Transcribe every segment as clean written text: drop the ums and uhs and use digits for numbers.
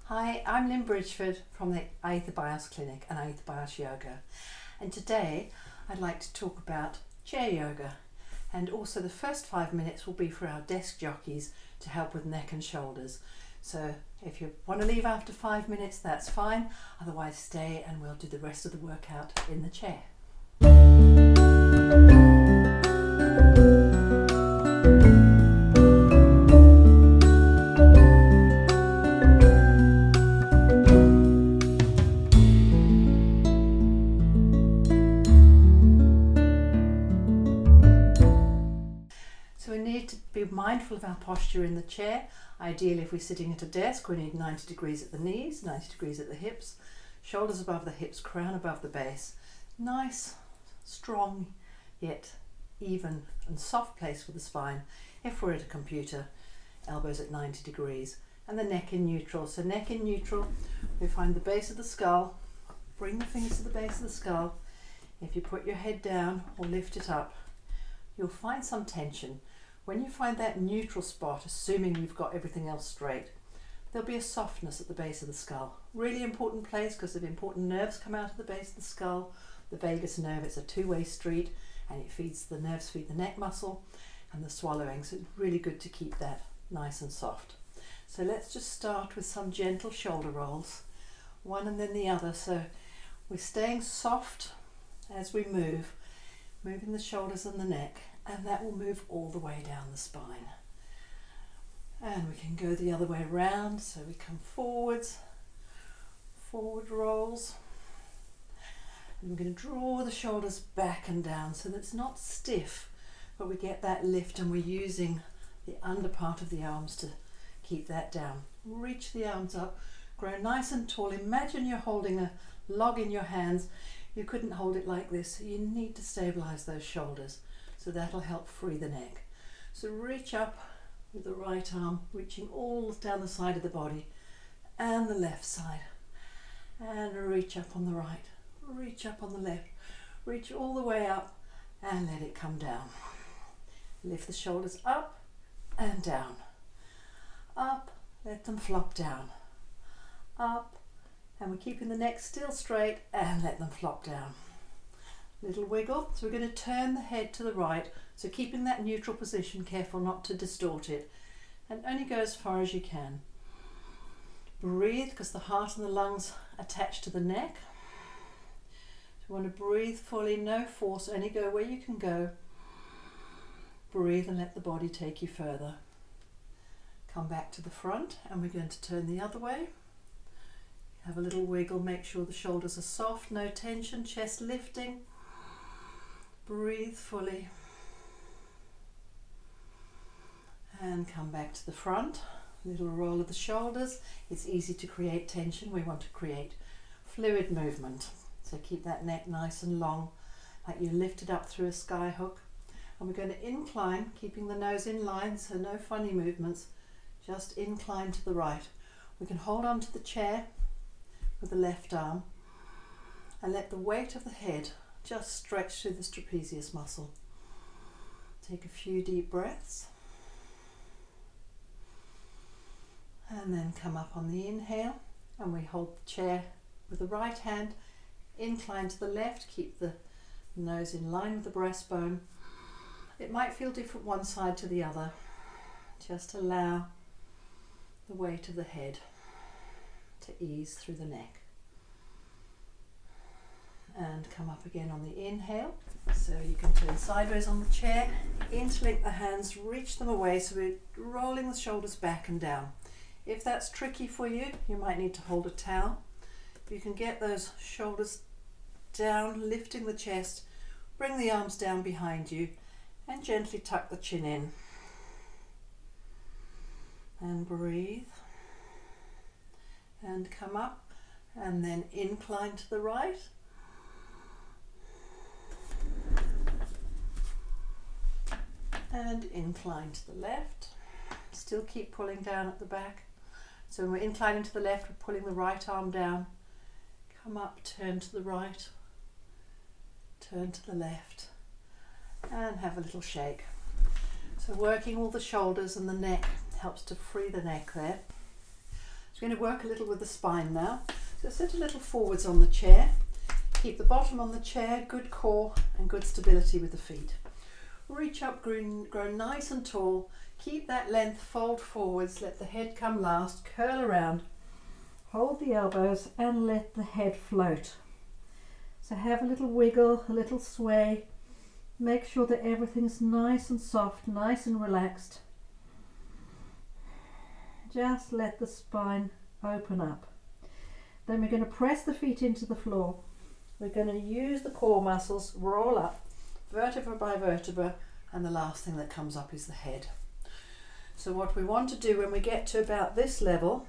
Hi, I'm Lynn Bridgeford from the Aether Bios Clinic and Aether Bios Yoga, and today I'd like to talk about chair yoga, and also the first 5 minutes will be for our desk jockeys to help with neck and shoulders. So if you want to leave after 5 minutes, that's fine, otherwise stay and we'll do the rest of the workout in the chair. So we need to be mindful of our posture in the chair. Ideally, if we're sitting at a desk, we need 90 degrees at the knees, 90 degrees at the hips, shoulders above the hips, crown above the base. Nice, strong, yet even and soft place for the spine. If we're at a computer, elbows at 90 degrees, and the neck in neutral. So neck in neutral, we find the base of the skull, bring the fingers to the base of the skull. If you put your head down or lift it up, you'll find some tension. When you find that neutral spot, assuming you've got everything else straight, there'll be a softness at the base of the skull. Really important place because the important nerves come out of the base of the skull. The vagus nerve, it's a two-way street, and it feeds the nerves, feed the neck muscle and the swallowing. So it's really good to keep that nice and soft. So let's just start with some gentle shoulder rolls, one and then the other. So we're staying soft as we move, moving the shoulders and the neck, and that will move all the way down the spine. And we can go the other way around, so we come forwards, forward rolls, and we're going to draw the shoulders back and down so that it's not stiff, but we get that lift, and we're using the under part of the arms to keep that down. Reach the arms up, grow nice and tall. Imagine you're holding a log in your hands. You couldn't hold it like this, so you need to stabilize those shoulders. So that'll help free the neck. So reach up with the right arm, reaching all down the side of the body and the left side. And reach up on the right, reach up on the left, reach all the way up and let it come down. Lift the shoulders up and down. Up, let them flop down. Up, and we're keeping the neck still straight and let them flop down. Little wiggle. So we're going to turn the head to the right, so keeping that neutral position, careful not to distort it, and only go as far as you can. Breathe, because the heart and the lungs attach to the neck. So you want to breathe fully, no force, only go where you can go. Breathe and let the body take you further. Come back to the front, and we're going to turn the other way. Have a little wiggle, make sure the shoulders are soft, no tension, chest lifting. Breathe fully. And come back to the front. Little roll of the shoulders. It's easy to create tension. We want to create fluid movement. So keep that neck nice and long, like you lifted up through a sky hook. And we're going to incline, keeping the nose in line, so no funny movements. Just incline to the right. We can hold on to the chair with the left arm and let the weight of the head just stretch through the trapezius muscle. Take a few deep breaths and then come up on the inhale, and we hold the chair with the right hand, incline to the left, keep the nose in line with the breastbone. It might feel different one side to the other. Just allow the weight of the head to ease through the neck. And come up again on the inhale. So you can turn sideways on the chair, interlink the hands, reach them away, so we're rolling the shoulders back and down. If that's tricky for you, you might need to hold a towel. You can get those shoulders down, lifting the chest, bring the arms down behind you and gently tuck the chin in. And breathe. And come up and then incline to the right. And incline to the left. Still keep pulling down at the back. So when we're inclining to the left, we're pulling the right arm down. Come up, turn to the right, turn to the left, and have a little shake. So working all the shoulders and the neck helps to free the neck there. So we're going to work a little with the spine now. So sit a little forwards on the chair. Keep the bottom on the chair, good core and good stability with the feet. Reach up, grow nice and tall. Keep that length, fold forwards, let the head come last, curl around. Hold the elbows and let the head float. So have a little wiggle, a little sway. Make sure that everything's nice and soft, nice and relaxed. Just let the spine open up. Then we're going to press the feet into the floor. We're going to use the core muscles, roll up, vertebra by vertebra, and the last thing that comes up is the head. So what we want to do when we get to about this level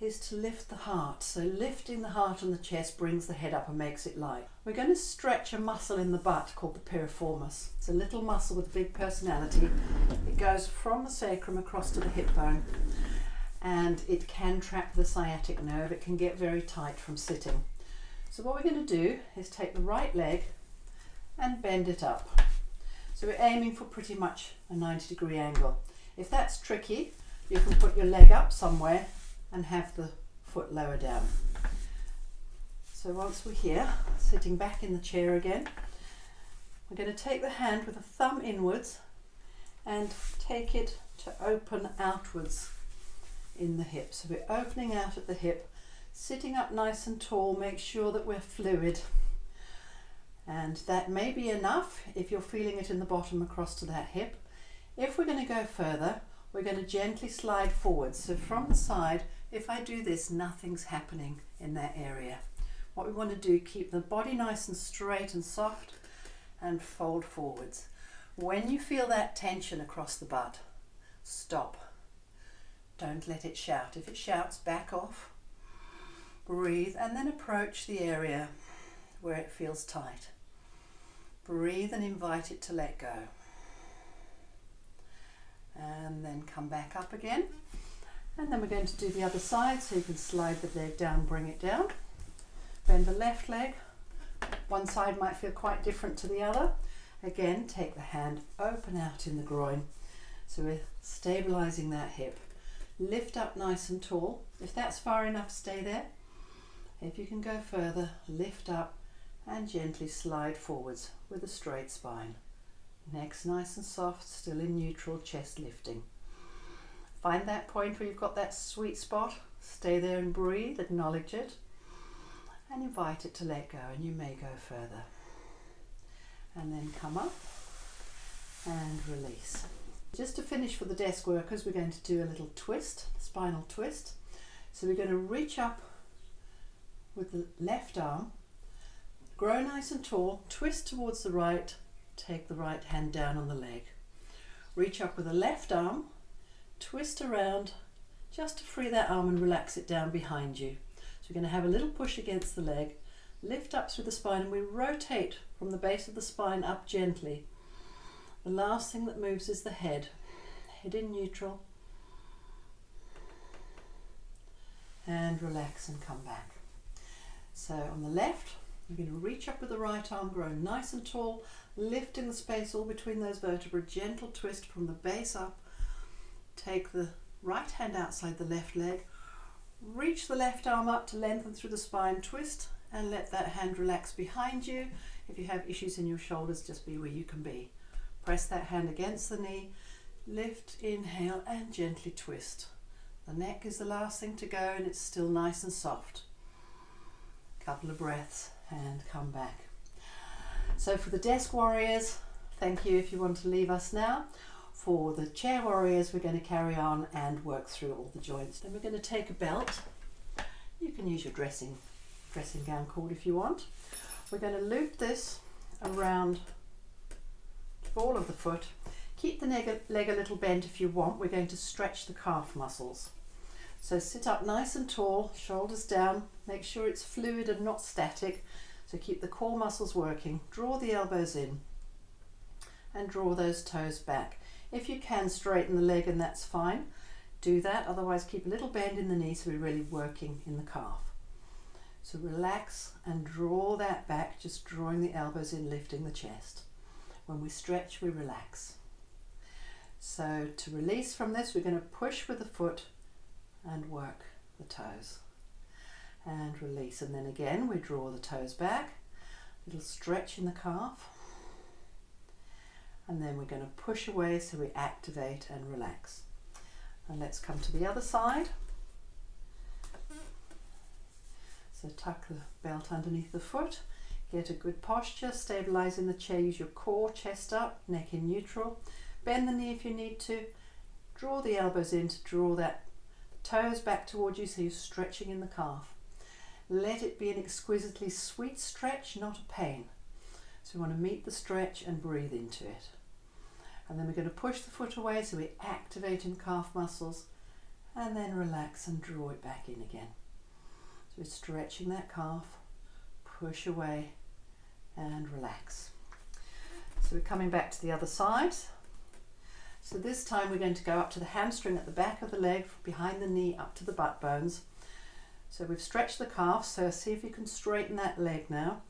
is to lift the heart. So lifting the heart and the chest brings the head up and makes it light. We're going to stretch a muscle in the butt called the piriformis. It's a little muscle with a big personality. It goes from the sacrum across to the hip bone, and it can trap the sciatic nerve. It can get very tight from sitting. So what we're going to do is take the right leg and bend it up. So we're aiming for pretty much a 90-degree angle. If that's tricky, you can put your leg up somewhere and have the foot lower down. So once we're here, sitting back in the chair again, we're going to take the hand with the thumb inwards and take it to open outwards in the hip. So we're opening out at the hip, sitting up nice and tall, make sure that we're fluid. And that may be enough if you're feeling it in the bottom across to that hip. If we're going to go further, we're going to gently slide forwards. So from the side, if I do this, nothing's happening in that area. What we want to do, keep the body nice and straight and soft and fold forwards. When you feel that tension across the butt, stop. Don't let it shout. If it shouts, back off, breathe, and then approach the area where it feels tight. Breathe and invite it to let go. And then come back up again. And then we're going to do the other side, so you can slide the leg down, bring it down. Bend the left leg. One side might feel quite different to the other. Again, take the hand, open out in the groin. So we're stabilizing that hip. Lift up nice and tall. If that's far enough, stay there. If you can go further, lift up and gently slide forwards with a straight spine. Neck's nice and soft, still in neutral, chest lifting. Find that point where you've got that sweet spot. Stay there and breathe, acknowledge it, and invite it to let go, and you may go further. And then come up and release. Just to finish for the desk workers, we're going to do a little twist, spinal twist. So we're going to reach up with the left arm, grow nice and tall, twist towards the right, take the right hand down on the leg. Reach up with the left arm, twist around just to free that arm and relax it down behind you. So we're going to have a little push against the leg, lift up through the spine, and we rotate from the base of the spine up gently. The last thing that moves is the head. Head in neutral. And relax and come back. So on the left, you're going to reach up with the right arm, grow nice and tall, lifting the space all between those vertebrae, gentle twist from the base up. Take the right hand outside the left leg, reach the left arm up to lengthen through the spine, twist, and let that hand relax behind you. If you have issues in your shoulders, just be where you can be. Press that hand against the knee, lift, inhale, and gently twist. The neck is the last thing to go, and it's still nice and soft. Couple of breaths and come back. So for the desk warriors, thank you if you want to leave us now. For the chair warriors, we're going to carry on and work through all the joints. Then we're going to take a belt. You can use your dressing gown cord if you want. We're going to loop this around the ball of the foot. Keep the leg a little bent if you want. We're going to stretch the calf muscles. So sit up nice and tall, shoulders down. Make sure it's fluid and not static. So keep the core muscles working. Draw the elbows in and draw those toes back. If you can, straighten the leg and that's fine. Do that, otherwise keep a little bend in the knee so we're really working in the calf. So relax and draw that back, just drawing the elbows in, lifting the chest. When we stretch, we relax. So to release from this, we're going to push with the foot and work the toes. And release, and then again we draw the toes back, little stretch in the calf, and then we're going to push away so we activate and relax. And let's come to the other side. So tuck the belt underneath the foot, get a good posture, stabilize in the chair, use your core, chest up, neck in neutral, bend the knee if you need to, draw the elbows in to draw that toes back towards you so you're stretching in the calf. Let it be an exquisitely sweet stretch, not a pain. So we want to meet the stretch and breathe into it. And then we're going to push the foot away so we activate in calf muscles, and then relax and draw it back in again. So we're stretching that calf, push away and relax. So we're coming back to the other side. So this time we're going to go up to the hamstring at the back of the leg, behind the knee up to the butt bones. So we've stretched the calf, so see if you can straighten that leg now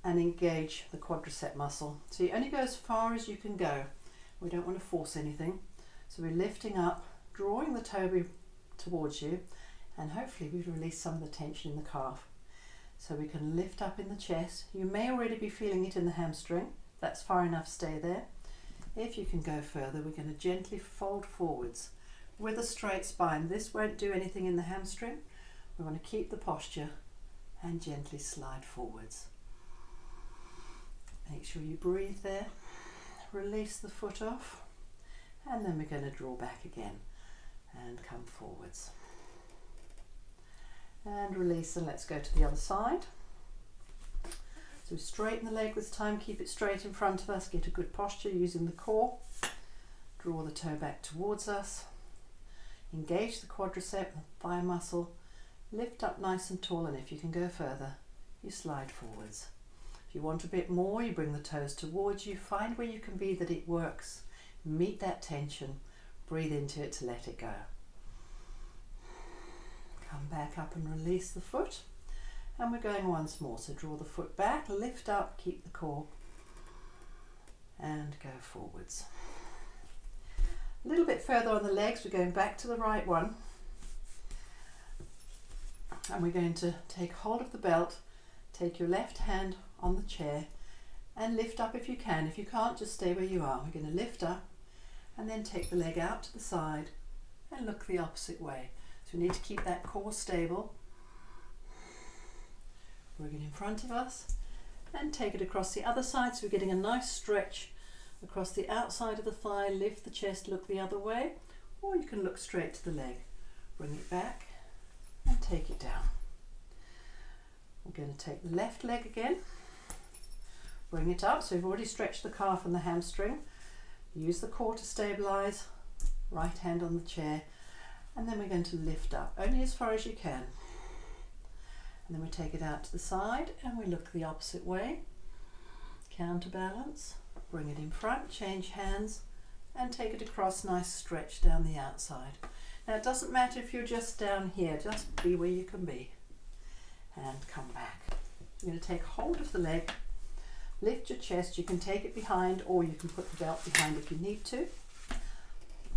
and engage the quadricep muscle. So you only go as far as you can go. We don't want to force anything. So we're lifting up, drawing the toe towards you, and hopefully we've released some of the tension in the calf. So we can lift up in the chest. You may already be feeling it in the hamstring. That's far enough, stay there. If you can go further, we're going to gently fold forwards with a straight spine. This won't do anything in the hamstring. We want to keep the posture and gently slide forwards. Make sure you breathe there. Release the foot off, and then we're going to draw back again and come forwards. And release, and let's go to the other side. So straighten the leg this time, keep it straight in front of us, get a good posture using the core. Draw the toe back towards us. Engage the quadricep, the thigh muscle. Lift up nice and tall, and if you can go further, you slide forwards. If you want a bit more, you bring the toes towards you. Find where you can be that it works. Meet that tension. Breathe into it to let it go. Come back up and release the foot. And we're going once more. So draw the foot back, lift up, keep the core, and go forwards. A little bit further on the legs, we're going back to the right one. And we're going to take hold of the belt, take your left hand on the chair and lift up if you can. If you can't, just stay where you are. We're going to lift up and then take the leg out to the side and look the opposite way. So we need to keep that core stable. Bring it in front of us and take it across the other side, so we're getting a nice stretch across the outside of the thigh. Lift the chest, look the other way, or you can look straight to the leg. Bring it back and take it down. We're going to take the left leg again, bring it up, so we've already stretched the calf and the hamstring. Use the core to stabilize, right hand on the chair, and then we're going to lift up only as far as you can. And then we take it out to the side and we look the opposite way. Counterbalance, bring it in front, change hands and take it across, nice stretch down the outside. Now it doesn't matter if you're just down here, just be where you can be. And come back. You're going to take hold of the leg, lift your chest, you can take it behind or you can put the belt behind if you need to.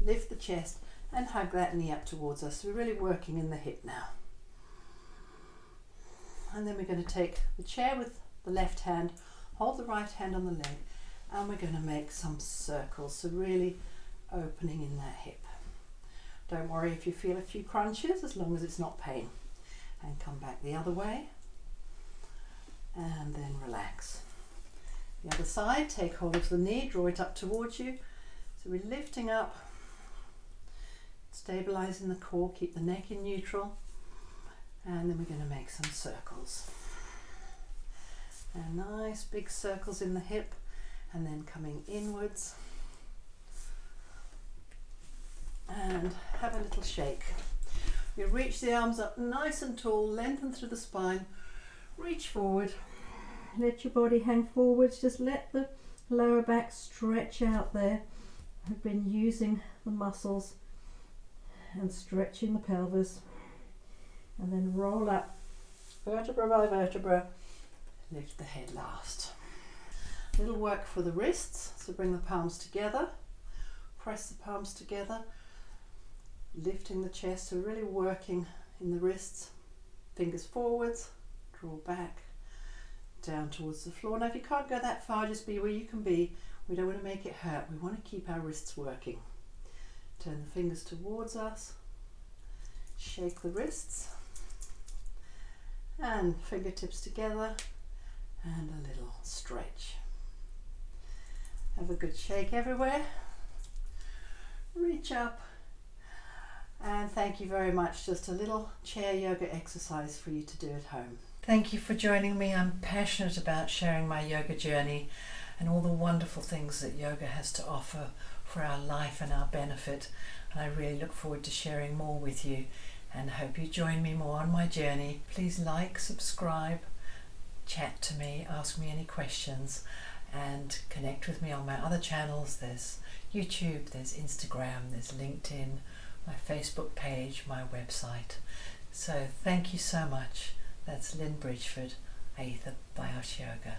Lift the chest and hug that knee up towards us. So we're really working in the hip now. And then we're going to take the chair with the left hand, hold the right hand on the leg, and we're going to make some circles, so really opening in that hip. Don't worry if you feel a few crunches, as long as it's not pain. And come back the other way, and then relax. The other side, take hold of the knee, draw it up towards you. So we're lifting up, stabilizing the core, keep the neck in neutral. And then we're going to make some circles. And nice big circles in the hip, and then coming inwards. And have a little shake. You reach the arms up nice and tall, lengthen through the spine, reach forward. Let your body hang forwards, just let the lower back stretch out there. I've been using the muscles and stretching the pelvis. And then roll up, vertebra by vertebra, lift the head last. A little work for the wrists, so bring the palms together, press the palms together, lifting the chest, so really working in the wrists, fingers forwards, draw back, down towards the floor. Now if you can't go that far, just be where you can be. We don't want to make it hurt, we want to keep our wrists working. Turn the fingers towards us, shake the wrists, and fingertips together, and a little stretch. Have a good shake everywhere. Reach up, and thank you very much. Just a little chair yoga exercise for you to do at home. Thank you for joining me. I'm passionate about sharing my yoga journey and all the wonderful things that yoga has to offer for our life and our benefit. And I really look forward to sharing more with you, and hope you join me more on my journey. Please like, subscribe, chat to me, ask me any questions, and connect with me on my other channels. There's YouTube, there's Instagram, there's LinkedIn, my Facebook page, my website. So thank you so much. That's Lynn Bridgeford, Aether Bios Yoga.